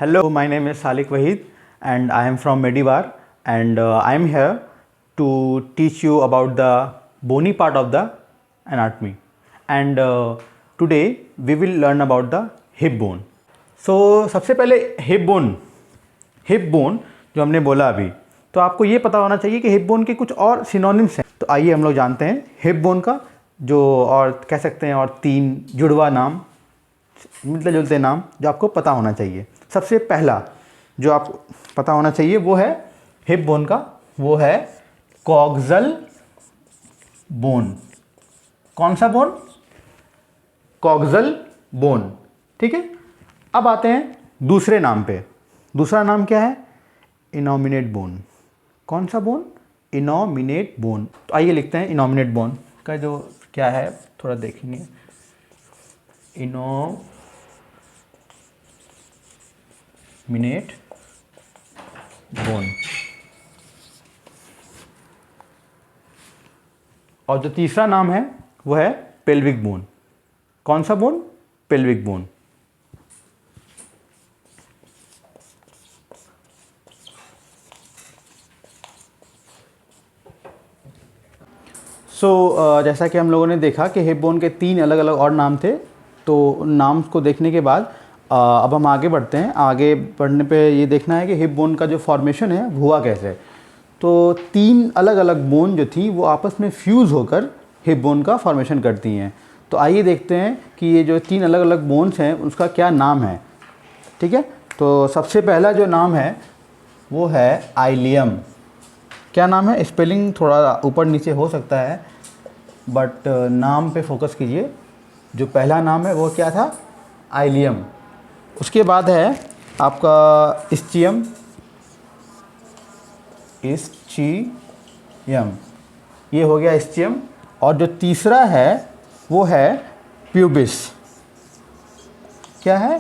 Hello, my name is Salik Wahid and I am from Medivar and I am here to teach you about the bony part of the anatomy and today we will learn about the hip bone. So सबसे पहले hip bone जो हमने बोला अभी, तो आपको ये पता होना चाहिए कि हिप बोन के कुछ और सिनोनिम्स हैं। तो आइए हम लोग जानते हैं हिप बोन का जो और कह सकते हैं और 3 जुड़वा नाम, मिलते जुलते नाम जो आपको पता होना चाहिए। सबसे पहला जो आपको पता होना चाहिए वो है हिप बोन का, वो है कॉक्सल बोन। कौन सा बोन? Coxal bone. ठीक है, अब आते हैं दूसरे नाम पे। दूसरा नाम क्या है? इनॉमिनेट बोन। कौन सा बोन? इनॉमिनेट बोन। तो आइए लिखते हैं इनॉमिनेट बोन का जो क्या है, थोड़ा देखेंगे। इनॉमिनेट बोन। और जो तीसरा नाम है वो है पेल्विक बोन। कौन सा बोन? Pelvic bone. जैसा कि हम लोगों ने देखा कि हिप बोन के 3 अलग अलग और नाम थे, तो उन नाम को देखने के बाद अब हम आगे बढ़ते हैं। आगे बढ़ने पे ये देखना है कि हिप बोन का जो फॉर्मेशन है हुआ कैसे। तो 3 अलग अलग बोन जो थी वो आपस में फ्यूज़ होकर हिप बोन का फॉर्मेशन करती हैं। तो आइए देखते हैं कि ये जो 3 अलग अलग बोन्स हैं उसका क्या नाम है। ठीक है, तो सबसे पहला जो नाम है वो है आइलियम। क्या नाम है? स्पेलिंग थोड़ा ऊपर नीचे हो सकता है बट नाम पे फोकस कीजिए। जो पहला नाम है वो क्या था? आइलियम। उसके बाद है आपका इस्चियम। ये हो गया इस्चियम। और जो तीसरा है वो है प्यूबिस। क्या है?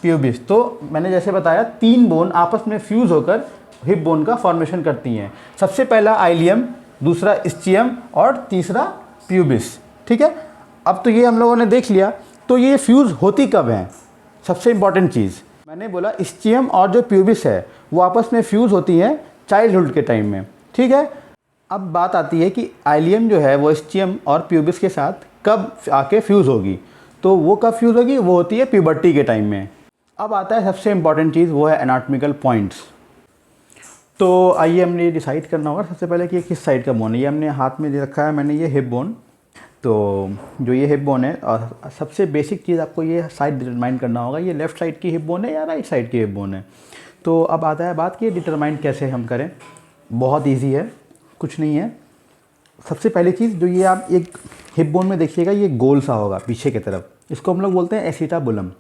प्यूबिस। तो मैंने जैसे बताया 3 बोन आपस में फ्यूज़ होकर हिप बोन का फॉर्मेशन करती हैं। सबसे पहला आइलियम, दूसरा इस्चियम और तीसरा प्यूबिस। ठीक है, अब तो ये हम लोगों ने देख लिया। तो ये फ्यूज़ होती कब हैं? सबसे इम्पॉर्टेंट चीज़ मैंने बोला, इस्चियम और जो प्यूबिस है वो आपस में फ्यूज़ होती हैं चाइल्डहुड के टाइम में। ठीक है, अब बात आती है कि आइलियम जो है वो इस्चियम और प्यूबिस के साथ कब आके फ्यूज़ होगी। तो वो कब फ्यूज़ होगी? वो होती है प्यूबर्टी के टाइम में। अब आता है सबसे इम्पॉर्टेंट चीज़, वो है एनाटॉमिकल पॉइंट्स। तो आइए हमने ये डिसाइड करना होगा सबसे पहले कि ये किस साइड का बोन है। ये हमने हाथ में दे रखा है मैंने, ये हिप बोन। तो जो ये हिप बोन है, और सबसे बेसिक चीज़ आपको ये साइड डिटरमाइन करना होगा, ये लेफ़्ट साइड की हिप बोन है या राइट साइड की हिप बोन है। तो अब आता है बात कि ये डिटरमाइन कैसे हम करें। बहुत ईजी है, कुछ नहीं है। सबसे पहली चीज़ जो ये आप एक हिप बोन में देखिएगा, ये गोल सा होगा पीछे की तरफ, इसको हम लोग बोलते हैं एसिटाबुलम।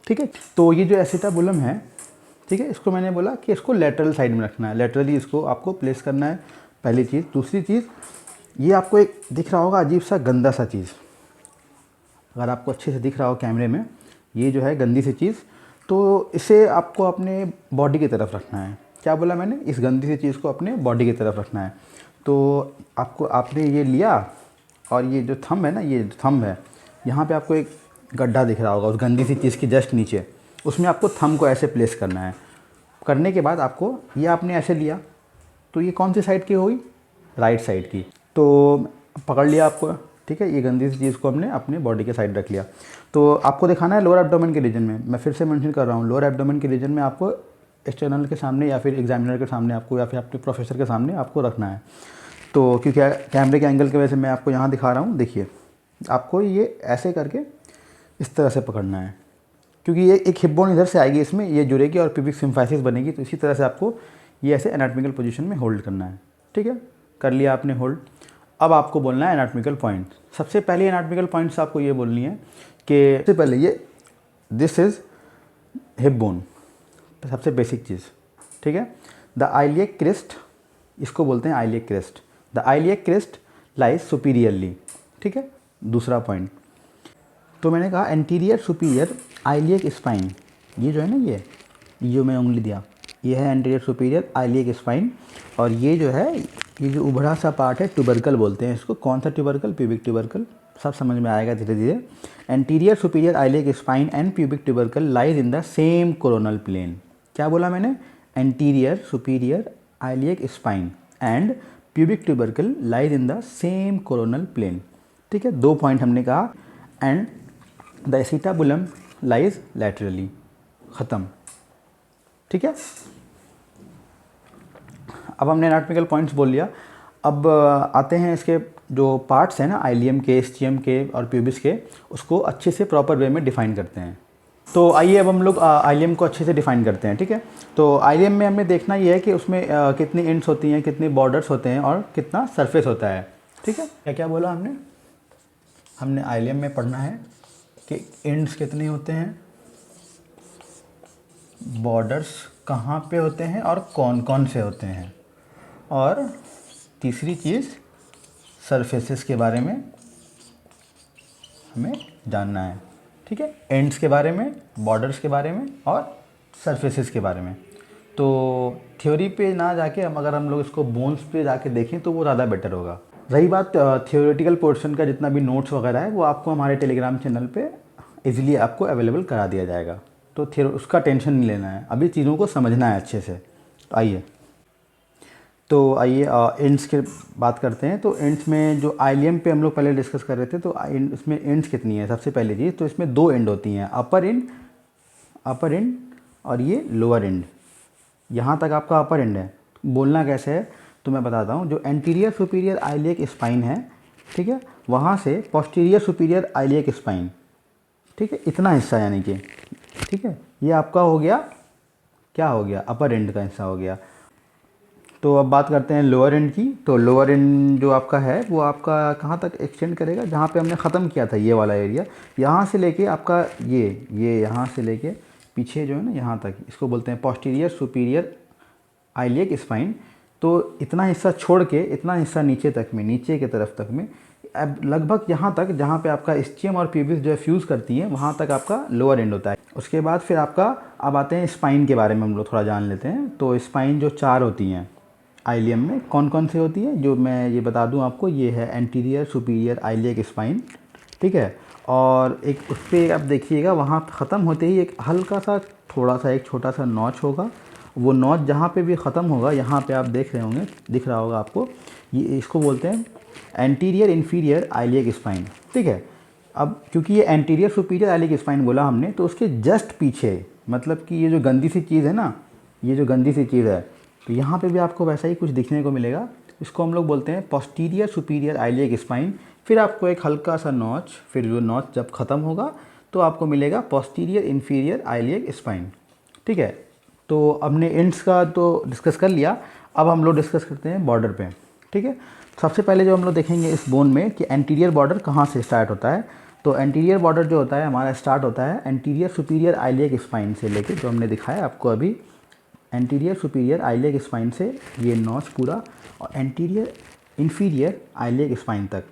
ठीक है, तो ये जो एसिटाबुलम है, ठीक है, इसको मैंने बोला कि इसको लेटरल साइड में रखना है, लेटरली इसको आपको प्लेस करना है, पहली चीज़। दूसरी चीज़, ये आपको एक दिख रहा होगा अजीब सा गंदा सा चीज़, अगर आपको अच्छे से दिख रहा हो कैमरे में, ये जो है गंदी सी चीज़, तो इसे आपको अपने बॉडी की तरफ रखना है। क्या बोला मैंने? इस गंदी सी चीज़ को अपने बॉडी की तरफ रखना है। तो आपने ये लिया और ये जो थंब है ना, ये थंब है, यहाँ पे आपको एक गड्ढा दिख रहा होगा उस गंदी सी चीज़ के जस्ट नीचे, उसमें आपको थंब को ऐसे प्लेस करना है। करने के बाद आपको ये आपने ऐसे लिया, तो ये कौन सी साइड की होगी? राइट साइड की। तो पकड़ लिया आपको, ठीक है, ये गंदी सी चीज़ को हमने अपने बॉडी के साइड रख लिया। तो आपको दिखाना है लोअर एब्डोमेन के रीजन में। मैं फिर से मेंशन कर रहा हूँ, लोअर एब्डोमेन के रीजन में आपको एक्सटर्नल के सामने या फिर एग्जामिनर के सामने आपको, या फिर अपने प्रोफेसर के सामने आपको रखना है। तो क्योंकि कैमरे के एंगल की वजह से मैं आपको यहाँ दिखा रहा हूँ, देखिए आपको ये ऐसे करके इस तरह से पकड़ना है, क्योंकि ये एक हिप बोन इधर से आएगी, इसमें ये जुड़ेगी और प्यूबिक सिम्फाइसिस बनेगी। तो इसी तरह से आपको ये ऐसे एनाटॉमिकल पोजीशन में होल्ड करना है। ठीक है, कर लिया आपने होल्ड। अब आपको बोलना है एनाटॉमिकल पॉइंट। सबसे पहले एनाटॉमिकल पॉइंट्स आपको ये बोलनी है कि सबसे पहले ये दिस इज़ हिप बोन, सबसे बेसिक चीज़। ठीक है, द आइलियक क्रेस्ट, इसको बोलते हैं iliac crest. The iliac crest lies superiorly. ठीक है, दूसरा पॉइंट, तो मैंने कहा एंटीरियर सुपीरियर आइलियक स्पाइन, ये जो है ना, ये जो मैं उंगली दिया, ये है एंटीरियर सुपीरियर आइलियक स्पाइन। और ये जो है ये जो उभरा सा पार्ट है ट्यूबरकल बोलते हैं इसको। कौन सा ट्यूबरकल? Pubic tubercle. सब समझ में आएगा धीरे धीरे। Anterior superior iliac spine and pubic tubercle lies in the same coronal plane. क्या बोला मैंने? Anterior superior iliac spine and pubic tubercle lies in the same coronal plane. ठीक है, 2 पॉइंट हमने कहा। And the acetabulum lies laterally. ख़त्म। ठीक है, अब हमने एनाटॉमिकल पॉइंट्स बोल लिया। अब आते हैं इसके जो पार्ट्स हैं ना आइलियम के, एस्चियम के और प्यूबिस के, उसको अच्छे से प्रॉपर वे में डिफ़ाइन करते हैं। तो आइए अब हम लोग आइलियम को अच्छे से डिफ़ाइन करते हैं। ठीक है, तो आइलियम में हमें देखना ये है कि उसमें कितनी एंड्स होती हैं, कितने बॉर्डर्स होते हैं और कितना सरफेस होता है। ठीक है, क्या क्या बोला हमने आइलियम में पढ़ना है कि एंड्स कितने होते हैं, बॉर्डर्स कहाँ पे होते हैं और कौन कौन से होते हैं, और तीसरी चीज़ सरफेसेस के बारे में हमें जानना है। ठीक है, एंड्स के बारे में, बॉर्डर्स के बारे में और सरफेसेस के बारे में। तो थ्योरी पे ना जाके अगर हम लोग इसको बोन्स पे जाके देखें तो वो ज़्यादा बेटर होगा। रही बात थियोरेटिकल पोर्शन का, जितना भी नोट्स वगैरह है वो आपको हमारे टेलीग्राम चैनल पे इजीली आपको अवेलेबल करा दिया जाएगा, तो उसका टेंशन नहीं लेना है, अभी चीज़ों को समझना है अच्छे से। तो आइए एंड्स के बात करते हैं। तो एंड्स में जो आइलियम पे हम लोग पहले डिस्कस कर रहे थे, तो इसमें एंड्स कितनी है? सबसे पहले चीज़ तो इसमें 2 एंड होती हैं, अपर एंड और ये लोअर एंड। यहाँ तक आपका अपर एंड है। बोलना कैसे है तो मैं बताता हूँ। जो एंटीरियर सुपीरियर आइलियक स्पाइन है, ठीक है, वहाँ से पोस्टीरियर सुपीरियर आइलियक स्पाइन, ठीक है, इतना हिस्सा यानी कि, ठीक है, ये आपका हो गया, क्या हो गया? अपर एंड का हिस्सा हो गया। तो अब बात करते हैं लोअर एंड की। तो लोअर एंड जो आपका है वो आपका कहाँ तक एक्सटेंड करेगा? जहाँ पे हमने ख़त्म किया था ये वाला एरिया, यहाँ से लेके आपका ये यहाँ से लेके पीछे जो है ना यहाँ तक, इसको बोलते हैं पोस्टीरियर सुपीरियर आइलियक स्पाइन। तो इतना हिस्सा छोड़ के इतना हिस्सा नीचे तक में, नीचे के तरफ तक में, अब लगभग यहाँ तक जहाँ पे आपका एस्चियम और प्यूबिस जो है फ्यूज़ करती हैं, वहाँ तक आपका लोअर एंड होता है। उसके बाद फिर आपका अब आते हैं स्पाइन के बारे में हम लोग थोड़ा जान लेते हैं। तो स्पाइन जो 4 होती हैं आइलियम में, कौन कौन से होती है जो मैं ये बता दूं आपको। ये है एंटीरियर सुपीरियर आइलियक स्पाइन, ठीक है, और एक उस पर आप देखिएगा वहाँ ख़त्म होते ही एक हल्का सा थोड़ा सा एक छोटा सा नॉच होगा। वो नॉच जहाँ पे भी ख़त्म होगा, यहाँ पे आप देख रहे होंगे, दिख रहा होगा आपको, ये इसको बोलते हैं एंटीरियर इन्फीरियर आइलियक स्पाइन। ठीक है, अब क्योंकि ये एंटीरियर सुपीरियर आइलियक स्पाइन बोला हमने, तो उसके जस्ट पीछे, मतलब कि ये जो गंदी सी चीज़ है ना, ये जो गंदी सी चीज़ है, तो यहाँ पे भी आपको वैसा ही कुछ दिखने को मिलेगा। इसको हम लोग बोलते हैं पोस्टीरियर सुपीरियर आइलियक स्पाइन। फिर आपको एक हल्का सा नॉच, फिर जो नॉच जब ख़त्म होगा तो आपको मिलेगा पोस्टीरियर इन्फीरियर आइलियक स्पाइन। ठीक है, तो हमने एंड्स का तो डिस्कस कर लिया। अब हम लोग डिस्कस करते हैं बॉर्डर पे। ठीक है, सबसे पहले जो हम लोग देखेंगे इस बोन में कि एंटीरियर बॉर्डर कहाँ से स्टार्ट होता है। तो एंटीरियर बॉर्डर जो होता है हमारा स्टार्ट होता है एंटीरियर सुपीरियर आइलियक स्पाइन से लेके, जो हमने दिखाया आपको अभी, एंटीरियर सुपीरियर आइलियक स्पाइन से ये नॉच पूरा, और एंटीरियर इन्फीरियर आइलियक स्पाइन तक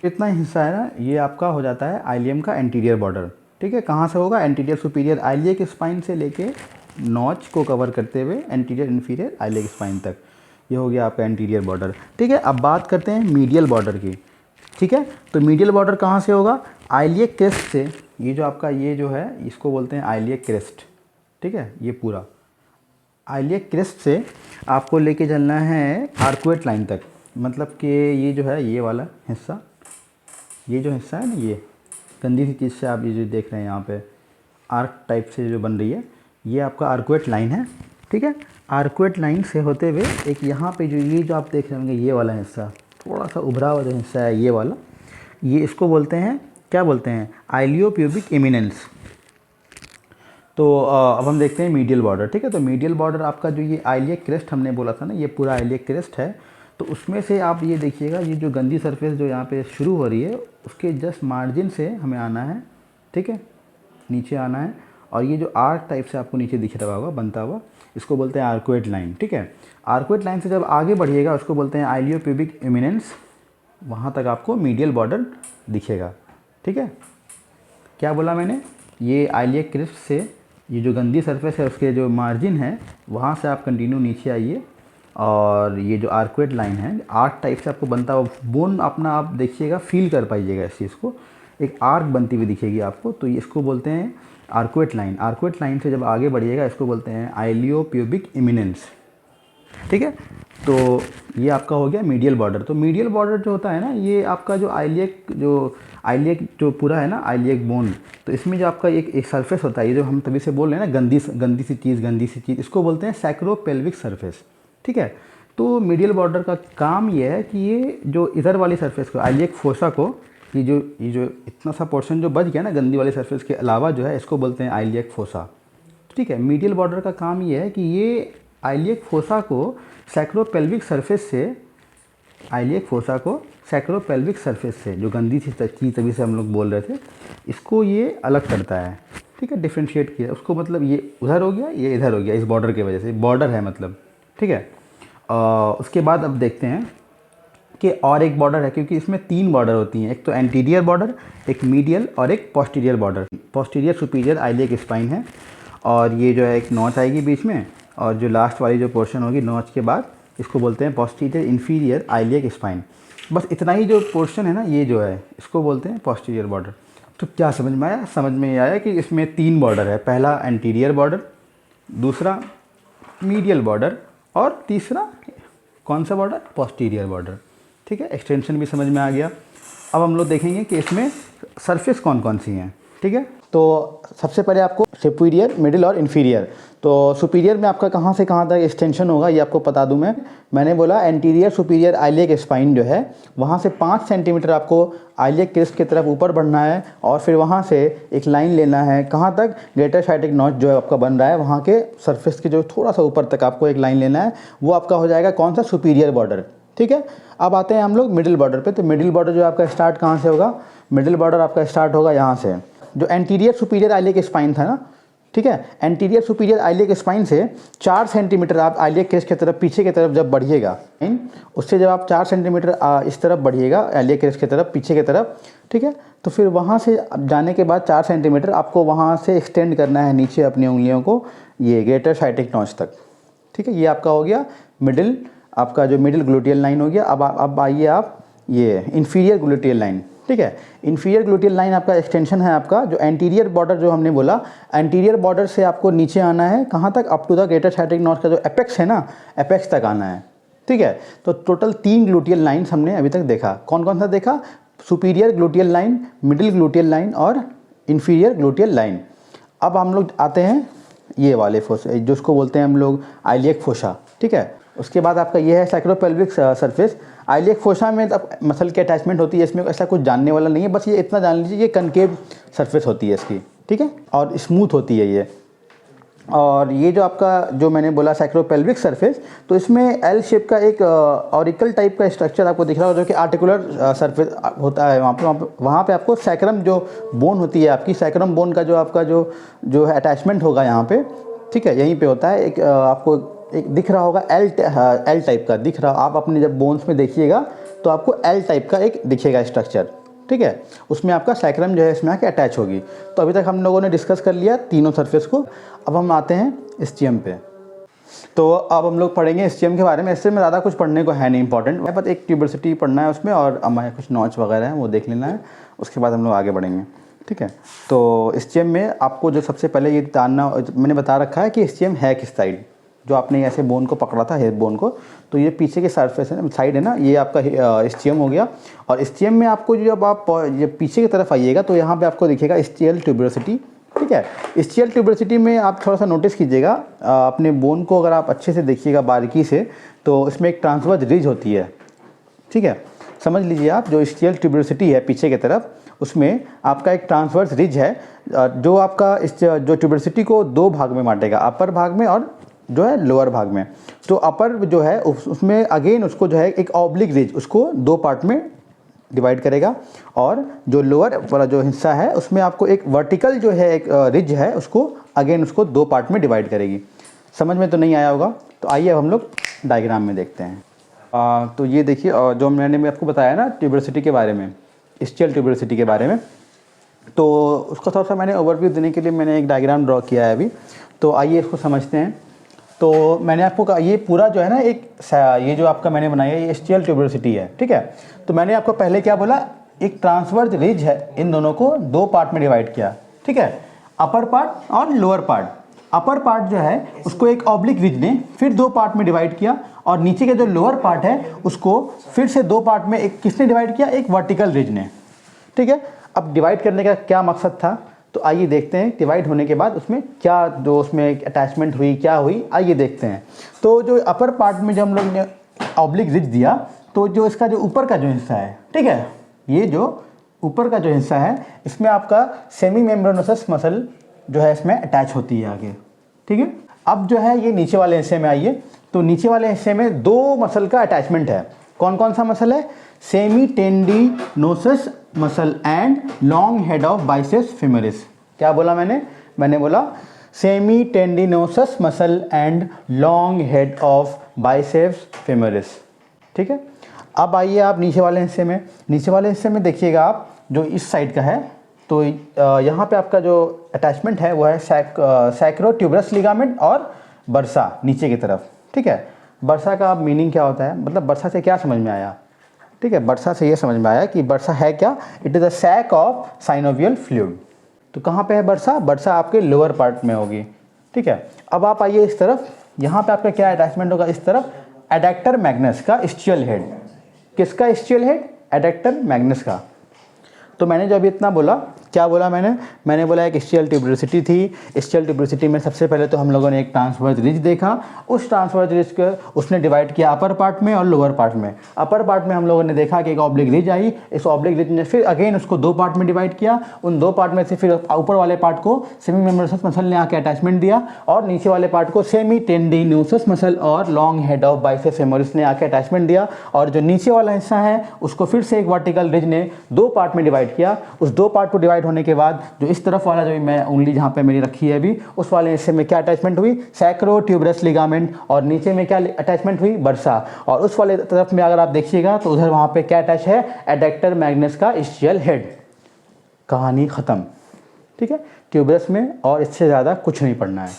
इतना हिस्सा है ना, ये आपका हो जाता है आइलियम का एंटीरियर बॉर्डर। ठीक है, कहाँ से होगा? एंटीरियर सुपीरियर आइलियक स्पाइन से लेके नॉच को कवर करते हुए एंटीरियर इन्फीरियर आइलियक स्पाइन तक, ये हो गया आपका एंटीरियर बॉर्डर। ठीक है, अब बात करते हैं मीडियल बॉर्डर की। ठीक है, तो मीडियल बॉर्डर कहाँ से होगा? आइलियक क्रेस्ट से। ये जो आपका ये जो है इसको बोलते हैं आइलियक क्रेस्ट। ठीक है, ये पूरा आइलियक क्रेस्ट से आपको लेके चलना है आर्कुएट लाइन तक। मतलब कि ये जो है ये वाला हिस्सा, ये जो हिस्सा है ना, ये गंदी सी चीज़ से आप ये जो देख रहे हैं यहाँ पे आर्क टाइप से जो बन रही है, ये आपका आर्कुएट लाइन है। ठीक है, आर्कुएट लाइन से होते हुए एक यहाँ पे जो ये जो आप देख रहे होंगे ये वाला हिस्सा, थोड़ा सा उभरा हुआ जो हिस्सा है ये वाला, ये इसको बोलते हैं, क्या बोलते हैं? आइलियोप्यूबिक इमिनेंस। तो अब हम देखते हैं मीडियल बॉर्डर। ठीक है, तो मीडियल बॉर्डर आपका जो ये आइलियक क्रेस्ट हमने बोला था ना, ये पूरा आइलियक क्रेस्ट है। तो उसमें से आप ये देखिएगा, ये जो गंदी सरफेस जो यहाँ पे शुरू हो रही है, उसके जस्ट मार्जिन से हमें आना है। ठीक है, नीचे आना है, और ये जो आर्क टाइप से आपको नीचे दिख रहा होगा बनता हुआ, इसको बोलते हैं आर्कुएट लाइन। ठीक है, आर्कुएट लाइन से जब आगे बढ़िएगा उसको बोलते हैं आइलियोप्यूबिक इमिनेंस। वहाँ तक आपको मीडियल बॉर्डर दिखेगा। ठीक है, क्या बोला मैंने? ये आइलियक क्रेस्ट से ये जो गंदी सरफेस है उसके जो मार्जिन है, वहाँ से आप कंटिन्यू नीचे आइए और ये जो आर्कुएट लाइन है 8 टाइप से आपको बनता है बोन, अपना आप देखिएगा, फील कर पाइएगा इस चीज़ को, एक आर्क बनती हुई दिखेगी आपको, तो इसको बोलते हैं आर्कुएट लाइन। आर्कुएट लाइन से जब आगे बढ़िएगा इसको बोलते हैं आइलियोप्यूबिक इमिनेंस, ठीक है। तो ये आपका हो गया मीडियल बॉर्डर। तो मीडियल बॉर्डर जो होता है ना, ये आपका जो आइलियक जो पूरा है ना, आइलियक बोन, तो इसमें जो आपका एक सरफेस होता है, ये जो हम तभी से बोल रहे हैं ना, गंदी सी चीज़, इसको बोलते हैं सैक्रोपेल्विक सरफेस, ठीक है। तो मीडियल बॉर्डर का काम ये है कि ये जो इधर वाली सरफेस को, आइलियक फोसा को, ये जो इतना सा पोर्शन जो बच गया ना गंदी वाली सरफेस के अलावा जो है, इसको बोलते हैं आइलियक फोसा, ठीक है। मीडियल बॉर्डर का काम ये है कि ये आइलियक फोसा को सैक्रोपेल्विक सरफेस से, जो गंदी सी चीज़ तभी से हम लोग बोल रहे थे, इसको ये अलग करता है, ठीक है, डिफ्रेंशिएट किया उसको, मतलब ये उधर हो गया, ये इधर हो गया, इस बॉर्डर की वजह से, बॉर्डर है मतलब, ठीक है। उसके बाद अब देखते हैं कि और एक बॉर्डर है, क्योंकि इसमें 3 बॉर्डर होती हैं, एक तो एंटीरियर बॉर्डर, एक मीडियल और एक posterior border. Posterior superior iliac spine है, और ये जो है एक नॉच आएगी बीच में, और जो लास्ट वाली जो पोर्शन होगी नॉच के बाद, इसको बोलते हैं पोस्टीरियर इन्फीरियर आइलियक स्पाइन। बस इतना ही जो पोर्शन है ना, ये जो है इसको बोलते हैं पोस्टीरियर बॉर्डर। तो क्या समझ में आया? समझ में ये आया कि इसमें 3 बॉर्डर है, पहला एंटीरियर बॉर्डर, दूसरा मीडियल बॉर्डर, और तीसरा कौन सा बॉर्डर? पोस्टीरियर बॉर्डर, ठीक है। एक्सटेंशन भी समझ में आ गया। अब हम लोग देखेंगे कि इसमें सरफेस कौन कौन सी हैं, ठीक है। तो सबसे पहले आपको सुपीरियर, मिडिल और इन्फीरियर। तो सुपीरियर में आपका कहाँ से कहाँ तक एक्सटेंशन होगा ये आपको बता दूं मैंने बोला एंटीरियर सुपीरियर आइलियक स्पाइन जो है, वहाँ से 5 सेंटीमीटर आपको आइलियक क्रिस्प की तरफ ऊपर बढ़ना है, और फिर वहाँ से एक लाइन लेना है, कहाँ तक? ग्रेटर साइटिक नॉच जो है आपका बन रहा है, वहाँ के सरफेस के जो थोड़ा सा ऊपर तक आपको एक लाइन लेना है, वो आपका हो जाएगा कौन सा? सुपीरियर बॉर्डर, ठीक है। अब आते हैं हम लोग मिडिल बॉर्डर पे। तो मिडिल बॉर्डर जो आपका स्टार्ट कहाँ से होगा? मिडिल बॉर्डर आपका स्टार्ट होगा यहाँ से, जो एंटीरियर सुपीरियर आइलियक स्पाइन था ना, ठीक है। एंटीरियर सुपीरियर आइलियक स्पाइन से 4 सेंटीमीटर आप आइलियक क्रेस्ट की तरफ, पीछे की तरफ जब बढ़िएगा, उससे जब आप 4 सेंटीमीटर इस तरफ बढ़िएगा आइलियक क्रेस्ट की तरफ, पीछे की तरफ, ठीक है। तो फिर वहाँ से जाने के बाद 4 सेंटीमीटर आपको वहाँ से एक्सटेंड करना है नीचे अपनी उंगलियों को, ये ग्रेटर साइटिक नॉच तक, ठीक है। ये आपका हो गया मिडिल, आपका जो मिडिल ग्लूटियल लाइन हो गया। अब आइए आप ये इन्फीरियर ग्लूटियल लाइन, ठीक है। इन्फीरियर ग्लूटियल लाइन आपका एक्सटेंशन है आपका जो एंटीरियर बॉर्डर जो हमने बोला, एंटीरियर बॉर्डर से आपको नीचे आना है, कहाँ तक? Up to the greater sciatic notch का जो एपेक्स है ना, एपेक्स तक आना है, ठीक है। तो टोटल 3 ग्लूटियल लाइन्स हमने अभी तक देखा। कौन कौन सा देखा? Superior gluteal line, middle gluteal line और इन्फीरियर ग्लूटियल लाइन। अब हम लोग आते हैं ये वाले फोसा, जिसको बोलते हैं हम लोग आइलियक फोसा, ठीक है। उसके बाद आपका ये है सैक्रोपेल्विक सरफेस। आइलियक फोसा में तब मसल की अटैचमेंट होती है, इसमें ऐसा कुछ जानने वाला नहीं है, बस ये इतना जान लीजिए ये कनकेव सरफेस होती है इसकी, ठीक है, और स्मूथ होती है ये। और ये जो आपका जो मैंने बोला सैक्रोपेल्विक सरफेस, तो इसमें एल शेप का एक ऑरिकल टाइप का स्ट्रक्चर आपको दिख रहा होगा, जो कि आर्टिकुलर सरफेस होता है। वहाँ पे आपको सैक्रम जो बोन होती है आपकी, सैक्रम बोन का जो आपका जो है अटैचमेंट होगा यहाँ पे, ठीक है, यहीं पे होता है। एक आपको एक दिख रहा होगा एल टाइप का दिख रहा, आप अपने जब बोन्स में देखिएगा तो आपको एल टाइप का एक दिखेगा स्ट्रक्चर, ठीक है। उसमें आपका सैक्रम जो है इसमें आके अटैच होगी। तो अभी तक हम लोगों ने डिस्कस कर लिया तीनों सरफेस को। अब हम आते हैं एसटीएम पे। तो अब हम लोग पढ़ेंगे एसटीएम के बारे में। इससे में ज़्यादा कुछ पढ़ने को है नहीं इंपॉर्टेंट, बस एक ट्यूबरसिटी पढ़ना है उसमें, और हमारे कुछ नॉच वगैरह हैं वो देख लेना है, उसके बाद हम लोग आगे बढ़ेंगे, ठीक है। तो एसटीएम में आपको जो सबसे पहले ये जानना, मैंने बता रखा है कि एसटीएम है किस साइड। जो आपने ऐसे बोन को पकड़ा था, हेड बोन को, तो ये पीछे के सरफेस है ना, साइड है ना, ये आपका एसटीएम हो गया। और एसटीएम में आपको जब आप ये पीछे की तरफ आइएगा तो यहाँ पे आपको दिखेगा एसटीएल ट्यूबरसिटी, ठीक है। एसटीएल ट्यूबरसिटी में आप थोड़ा सा नोटिस कीजिएगा, अपने बोन को अगर आप अच्छे से देखिएगा बारीकी से, तो इसमें एक ट्रांसवर्स रिज होती है, ठीक है। समझ लीजिए आप, जो एसटीएल ट्यूबरसिटी है पीछे की तरफ, उसमें आपका एक ट्रांसवर्स रिज है, जो आपका जो ट्यूबरसिटी को 2 भाग में बांटेगा, अपर भाग में और जो है लोअर भाग में। तो अपर जो है उसमें अगेन उसको जो है एक ऑब्लिक रिज, उसको 2 पार्ट में डिवाइड करेगा, और जो लोअर वाला जो हिस्सा है उसमें आपको एक वर्टिकल जो है एक रिज है, उसको अगेन उसको 2 पार्ट में डिवाइड करेगी। समझ में तो नहीं आया होगा? तो आइए अब हम लोग डायग्राम में देखते हैं। तो ये देखिए, जो मैंने आपको बताया ना ट्यूबरसिटी के बारे में, एसटीएल ट्यूबरसिटी के बारे में, तो उसका थोड़ा सा मैंने ओवरव्यू देने के लिए मैंने एक डायग्राम ड्रॉ किया है अभी। तो आइए इसको समझते हैं। तो मैंने आपको कहा ये पूरा जो है ना ये जो आपका मैंने बनाया ये एस्टियल ट्यूबरोसिटी है, ठीक है। तो मैंने आपको पहले क्या बोला, एक ट्रांसवर्स रिज है, इन दोनों को दो पार्ट में डिवाइड किया, ठीक है, अपर पार्ट और लोअर पार्ट। अपर पार्ट जो है उसको एक ऑब्लिक रिज ने फिर दो पार्ट में डिवाइड किया, और नीचे का जो लोअर पार्ट है उसको फिर से दो पार्ट में एक किसने डिवाइड किया, एक वर्टिकल रिज ने, ठीक है। अब डिवाइड करने का क्या मकसद था, तो आइए देखते हैं डिवाइड होने के बाद उसमें क्या जो उसमें अटैचमेंट हुई क्या हुई, आइए देखते हैं। तो जो अपर पार्ट में जो हम लोग ने ऑब्लिक रिज दिया, तो जो इसका जो ऊपर का जो हिस्सा है, ठीक है, ये जो ऊपर का जो हिस्सा है इसमें आपका सेमी मेम्ब्रेनोसस मसल जो है इसमें अटैच होती है आगे, ठीक है। अब जो है ये नीचे वाले हिस्से में आइए, तो नीचे वाले हिस्से में दो मसल का अटैचमेंट है। कौन कौन सा मसल है, semitendinosus muscle and long head of biceps femoris. क्या बोला मैंने बोला semitendinosus muscle and long head of biceps femoris, ठीक है। अब आइए आप नीचे वाले हिस्से में देखिएगा आप, जो इस साइड का है, तो यहाँ पे आपका जो अटैचमेंट है वो है सैक्रोट्यूबरस लिगामेंट और बर्सा नीचे की तरफ, ठीक है। बर्सा का अब मीनिंग क्या होता है, मतलब बर्सा से क्या समझ में आया, ठीक है, बर्सा से ये समझ में आया कि बर्सा है क्या, it is a sac of synovial fluid. तो कहाँ पे है बर्सा, बर्सा आपके लोअर पार्ट में होगी, ठीक है। अब आप आइए इस तरफ, यहाँ पे आपका क्या अटैचमेंट होगा, इस तरफ एडेक्टर मैग्नस का स्टियल हेड। किसका स्टियल हेड, एडेक्टर मैग्नस का। तो मैंने जो अभी इतना बोला, क्या बोला मैंने बोला एक स्टियल ट्यूबरोसिटी थी। स्टियल ट्यूबरोसिटी में सबसे पहले तो हम लोगों ने एक ट्रांसवर्स रिज देखा, उस ट्रांसवर्स रिज को उसने डिवाइड किया अपर पार्ट में और लोअर पार्ट में। अपर पार्ट में हम लोगों ने देखा कि एक ऑब्लिक रिज आई, इस ऑब्लिक रिज ने फिर अगेन उसको दो पार्ट में डिवाइड किया, उन दो पार्ट में से फिर ऊपर वाले पार्ट को सेमी मेम्ब्रेनोसस मसल ने आके अटैचमेंट दिया, और नीचे वाले पार्ट को सेमी टेंडिनोसस मसल और long head of biceps femoris ने आके अटैचमेंट दिया, और जो नीचे वाला हिस्सा है उसको फिर से एक वर्टिकल रिज ने दो पार्ट में डिवाइड किया। उस दो पार्ट को डिवाइड होने के बाद जो इस तरफ वाला जो मैं उंगली जहाँ पे मेरी रखी है अभी, उस वाले हिस्से में क्या अटैचमेंट हुई, सैक्रोट्यूबरस लिगामेंट, और नीचे में क्या अटैचमेंट हुई, बर्सा। और उस वाले तरफ में अगर आप देखिएगा तो उधर वहाँ पे क्या अटैच है, एडेक्टर मैग्नस का स्टियल हेड। कहानी ख़त्म, ठीक है। ट्यूबरस में और इससे ज़्यादा कुछ नहीं पढ़ना है,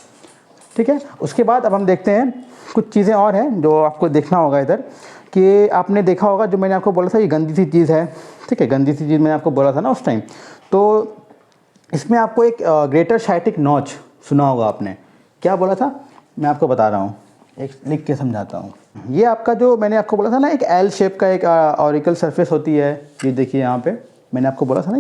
ठीक है। उसके बाद अब हम देखते हैं कुछ चीज़ें और हैं जो आपको देखना होगा इधर, कि आपने देखा होगा जो मैंने आपको बोला था ये गंदी सी चीज़ है, ठीक है, गंदी सी चीज़ मैंने आपको बोला था ना उस टाइम। तो इसमें आपको एक ग्रेटर साइटिक नॉच सुना होगा आपने, क्या बोला था, मैं आपको बता रहा हूँ, एक लिख के समझाता हूँ। ये आपका जो मैंने आपको बोला था ना, एक एल शेप का एक ऑरिकल सरफेस होती है, ये देखिए यहाँ पे मैंने आपको बोला था ना,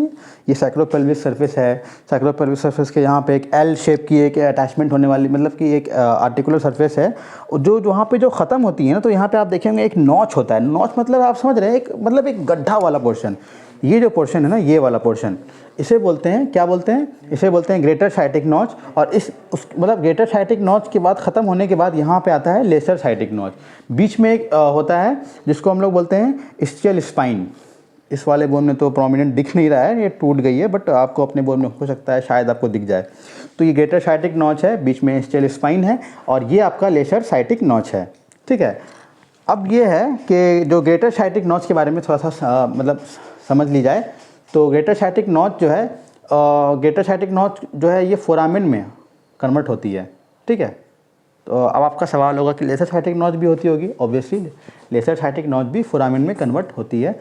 ये सैक्रोपेल्विक सरफेस है। सैक्रोपेल्विक सरफेस के यहाँ पे एक एल शेप की एक अटैचमेंट होने वाली, मतलब कि एक आर्टिकुलर सरफेस है, जो वहाँ पे जो ख़त्म होती है ना, तो यहाँ पे आप देखेंगे एक नॉच होता है। नॉच मतलब आप समझ रहे हैं, एक मतलब एक गड्ढा वाला पोर्शन। ये जो पोर्शन है ना, ये वाला पोर्शन, इसे बोलते हैं, क्या बोलते हैं, इसे बोलते हैं ग्रेटर साइटिक नॉच। और मतलब ग्रेटर साइटिक नॉच के बाद ख़त्म होने के बाद यहाँ पे आता है लेसर साइटिक नॉच। बीच में एक होता है जिसको हम लोग बोलते हैं स्टियल स्पाइन। इस वाले बोन में तो प्रोमिनेंट दिख नहीं रहा है, ये टूट गई है, बट आपको अपने बोन में हो सकता है शायद आपको दिख जाए। तो ये ग्रेटर साइटिक नॉच है, बीच में स्टियल स्पाइन है, और ये आपका लेसर साइटिक नॉच है, ठीक है। अब ये है कि जो ग्रेटर साइटिक नॉच के बारे में थोड़ा सा मतलब समझ ली जाए, तो ग्रेटर साइटिक नॉच जो है, ग्रेटर साइटिक नॉच जो है ये फोरामेन में कन्वर्ट होती है, ठीक है। तो अब आपका सवाल होगा कि लेसर साइटिक नॉच भी होती होगी, ऑब्वियसली लेसर साइटिक नॉच भी फोरामेन में कन्वर्ट होती है,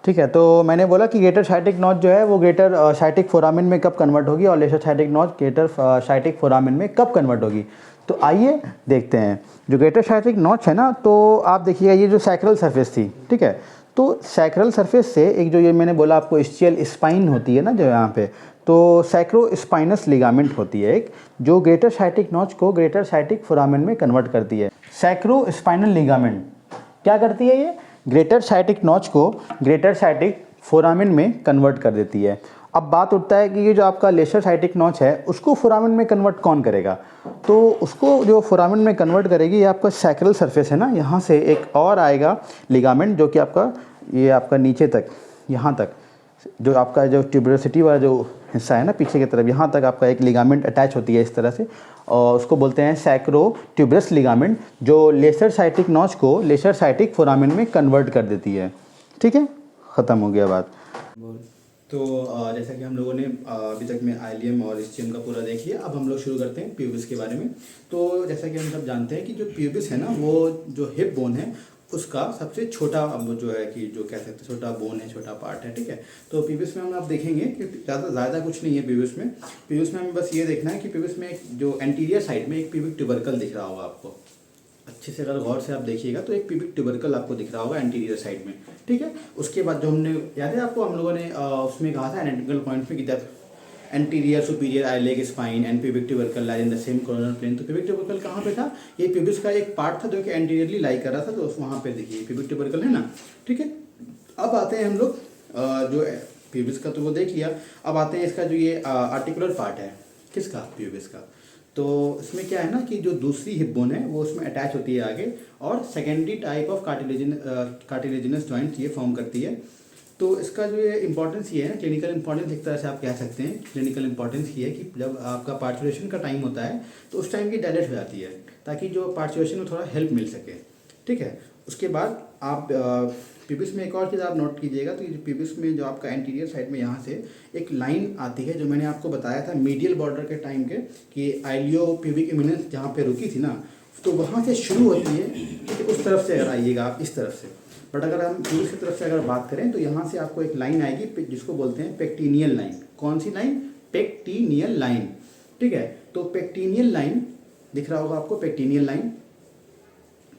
ठीक है। तो मैंने बोला कि ग्रेटर साइटिक नॉच जो है वो ग्रेटर साइटिक फोरामेन में कब कन्वर्ट होगी, और lesser sciatic notch greater sciatic foramen में कब कन्वर्ट होगी। तो आइए देखते हैं। जो ग्रेटर साइटिक नॉच है ना, तो आप देखिएगा ये जो सैक्रल सरफेस थी, ठीक है, तो सैक्रल सरफेस से एक जो ये मैंने बोला आपको स्टियल स्पाइन होती है ना जो यहाँ पे, तो सैक्रोस्पाइनस लिगामेंट होती है एक, जो ग्रेटर साइटिक नॉच को ग्रेटर साइटिक फोरामेन में कन्वर्ट करती है। सैक्रोस्पाइनल लिगामेंट क्या करती है, ये ग्रेटर साइटिक नॉच को ग्रेटर साइटिक फोरामेन में कन्वर्ट कर देती है। अब बात उठता है कि ये जो आपका लेसर साइटिक नॉच है उसको फोरामेन में कन्वर्ट कौन करेगा, तो उसको जो फोरामेन में कन्वर्ट करेगी ये आपका सैक्रल सरफेस है ना, यहाँ से एक और आएगा लिगामेंट जो कि आपका ये आपका नीचे तक, यहाँ तक जो आपका जो ट्यूबरोसिटी वाला जो हिस्सा है ना पीछे की तरफ, यहाँ तक आपका एक लिगामेंट अटैच होती है इस तरह से, और उसको बोलते हैं सैक्रोट्यूबरस लिगामेंट, जो लेसर साइटिक नॉच को लेसर साइटिक फोरामेन में कन्वर्ट कर देती है, ठीक है। ख़त्म हो गया बात। तो जैसा कि हम लोगों ने अभी तक में आइलियम और एसटीएम का पूरा देख लिया, अब हम लोग शुरू करते हैं प्यूबिस के बारे में। तो जैसा कि हम सब जानते हैं कि जो प्यूबिस है ना, वो जो हिप बोन है उसका सबसे छोटा अब जो है कि जो कह सकते हैं छोटा बोन है, छोटा पार्ट है, ठीक है। तो प्यूबिस में हम आप देखेंगे कि ज़्यादा कुछ नहीं है प्यूबिस में। प्यूबिस में हमें बस ये देखना है कि प्यूबिस में एक जो एंटीरियर साइड में एक प्यूबिक ट्यूबरकल दिख रहा होगा आपको, अच्छे से अगर गौर से आप देखिएगा तो एक प्यूबिक ट्यूबरकल आपको दिख रहा होगा एंटीरियर साइड में, ठीक है। उसके बाद जो हमने याद है आपको, हम लोगों ने उसमें कहा था एनाटॉमिकल पॉइंट में कि that anterior superior iliac spine and pubic tubercle lie in the same coronal plane. तो प्यूबिक ट्यूबरकल कहाँ पे था, ये प्यूबिस का एक पार्ट था जो कि एंटीरियरली लाई कर रहा था, तो वहाँ पे देखिए प्यूबिक ट्यूबरकल है ना, ठीक है। अब आते हैं हम लोग जो प्यूबिस का तो वो देख लिया, अब आते हैं इसका जो ये आर्टिकुलर पार्ट है किसका, प्यूबिस का। तो इसमें क्या है ना कि जो दूसरी हिप बोन है वो उसमें अटैच होती है आगे, और secondary type of cartilaginous joint ये फॉर्म करती है। तो इसका जो ये इंपॉर्टेंस ये है ना, क्लिनिकल इंपॉर्टेंस एक तरह से आप कह सकते हैं, क्लिनिकल इंपॉर्टेंस ये है कि जब आपका पार्चुरेशन का टाइम होता है तो उस टाइम की डायलेट हो जाती है, ताकि जो पार्चुरेशन में थोड़ा हेल्प मिल सके, ठीक है। उसके बाद आप प्यूबिस में एक और चीज़ आप नोट कीजिएगा, तो ये प्यूबिस में जो आपका एंटीरियर साइड में यहाँ से एक लाइन आती है, जो मैंने आपको बताया था मीडियल बॉर्डर के टाइम के कि आइलियो प्यूबिक इमिनेंस जहाँ पे रुकी थी ना, तो वहाँ से शुरू होती है, ठीक है। उस तरफ से अगर आइएगा आप इस तरफ से, बट अगर हम प्यूबिस की तरफ से अगर बात करें तो यहाँ से आपको एक लाइन आएगी जिसको बोलते हैं पेक्टिनियल लाइन। कौन सी लाइन, पेक्टिनियल लाइन, ठीक है। तो पेक्टिनियल लाइन दिख रहा होगा आपको, पेक्टिनियल लाइन,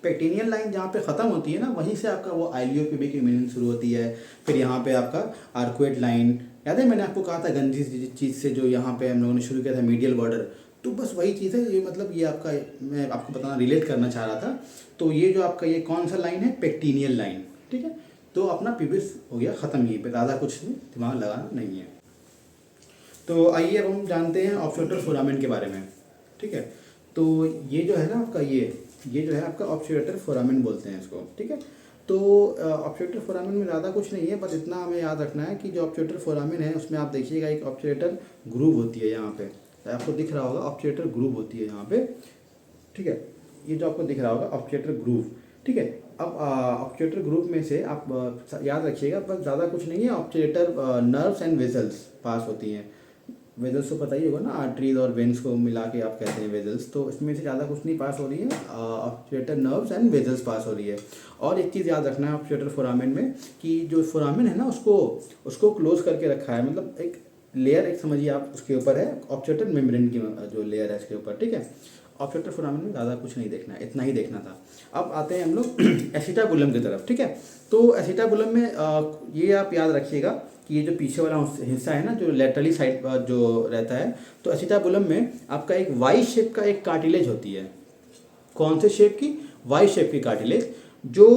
पेक्टिनियल लाइन जहाँ पे ख़त्म होती है ना, वहीं से आपका वो आइलियो प्यूबिक इमिनेंस शुरू होती है। फिर यहाँ पे आपका आर्कुएट लाइन, याद है मैंने आपको कहा था गंदी चीज़ से जो यहाँ पे हम लोगों ने शुरू किया था मीडियल बॉर्डर, तो बस वही चीज़ है ये, मतलब ये आपका मैं आपको बताना रिलेट करना चाह रहा था। तो ये जो आपका ये कौन सा लाइन है, पेक्टिनियल लाइन, ठीक है। तो अपना प्यूबिस हो गया ख़त्म, यहीं पे ज़्यादा कुछ दिमाग लगाना नहीं है। तो आइए अब हम जानते हैं ऑब्स्ट्रक्टर फोरामेन के बारे में, ठीक है। तो ये जो है ना आपका ये जो है आपका ऑब्स्ट्रक्टर फोरामेन बोलते हैं इसको, ठीक है। तो ऑब्स्ट्रक्टर फोरामेन में ज़्यादा कुछ नहीं है, बस इतना हमें याद रखना है कि जो ऑब्स्ट्रक्टर फोरामेन है उसमें आप देखिएगा एक ऑब्स्ट्रक्टर ग्रूव होती है, यहाँ पे आपको दिख रहा होगा ऑब्स्ट्रक्टर ग्रूव होती है यहाँ पे, ठीक है। ये जो आपको दिख रहा होगा ऑब्स्ट्रक्टर ग्रूव, ठीक है। अब ऑब्स्ट्रक्टर ग्रुप में से आप याद रखिएगा बस ज़्यादा कुछ नहीं है, ऑब्स्ट्रक्टर नर्व्स एंड वेजल्स पास होती हैं। वेजल्स तो पता ही होगा ना, आर्टरीज और वेन्स को मिला के आप कहते हैं वेजल्स, तो इसमें से ज़्यादा कुछ नहीं पास हो रही है, ऑब्स्ट्रक्टर नर्व्स एंड वेजल्स पास हो रही है। और एक चीज़ याद रखना है ऑब्स्ट्रक्टर फोरामेन में कि जो फोरामेन है ना उसको क्लोज करके रखा है, मतलब एक लेयर एक समझिए आप उसके ऊपर है, ऑब्स्ट्रक्टर मेम्ब्रेन की जो लेयर है इसके ऊपर, ठीक है। ऑब्स्ट्रक्टर फोरामेन में ज़्यादा कुछ नहीं देखना है, इतना ही देखना था। अब आते हैं हम लोग एसिटाबुलम की तरफ, ठीक है। तो एसिटाबुलम में ये आप याद रखिएगा कि ये जो पीछे वाला हिस्सा है ना, जो लेटरली साइड जो रहता है, तो एसिटाबुलम में आपका एक वाई शेप का एक कार्टिलेज होती है। कौन से शेप की, वाई शेप की कार्टिलेज, जो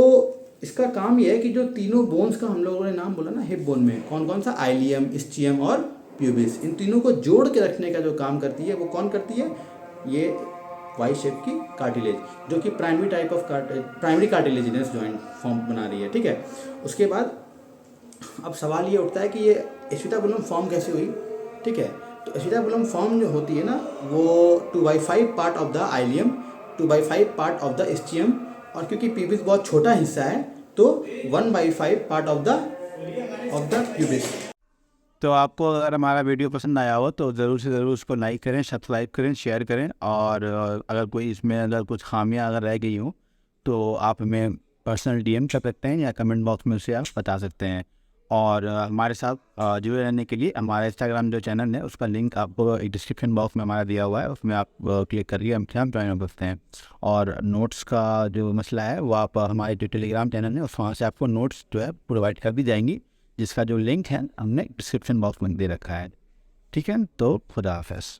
इसका काम ये है कि जो तीनों बोन्स का हम लोगों ने नाम बोला ना हिप बोन में, कौन कौन सा, आइलियम, इस्चियम और प्यूबिस, इन तीनों को जोड़ के रखने का जो काम करती है वो कौन करती है, ये वाई शेप की कार्टिलेज, जो कि प्राइमरी कार्टिलेजिनस जॉइंट फॉर्म बना रही है, ठीक है। उसके बाद अब सवाल ये उठता है कि ये एसिटाबुलम फॉर्म कैसे हुई, ठीक है। तो एसिटाबुलम फॉर्म जो होती है ना, वो 2/5 part of the ileum, 2/5 part of the ischium, और क्योंकि प्यूबिस बहुत छोटा हिस्सा है तो 1/5 पार्ट ऑफ द प्यूबिस। तो आपको अगर हमारा वीडियो पसंद आया हो तो ज़रूर से ज़रूर उसको लाइक करें, सब्सक्राइब करें, शेयर करें, और अगर कोई इसमें अगर कुछ खामियां अगर रह गई हों तो आप हमें पर्सनल डीएम कर सकते हैं या कमेंट बॉक्स में उसे आप बता सकते हैं। और हमारे साथ जुड़े रहने के लिए हमारा इंस्टाग्राम जो चैनल है उसका लिंक आपको एक डिस्क्रिप्शन बॉक्स में हमारा दिया हुआ है, उसमें आप क्लिक करिए, हमसे आप ज्वाइन हो सकते हैं। और नोट्स का जो मसला है वो आप हमारे जो टेलीग्राम चैनल है उस वहाँ से आपको नोट्स जो है प्रोवाइड कर दी जाएंगी, जिसका जो लिंक है हमने डिस्क्रिप्शन बॉक्स में दे रखा है, ठीक है। तो खुदा हाफ़िज़।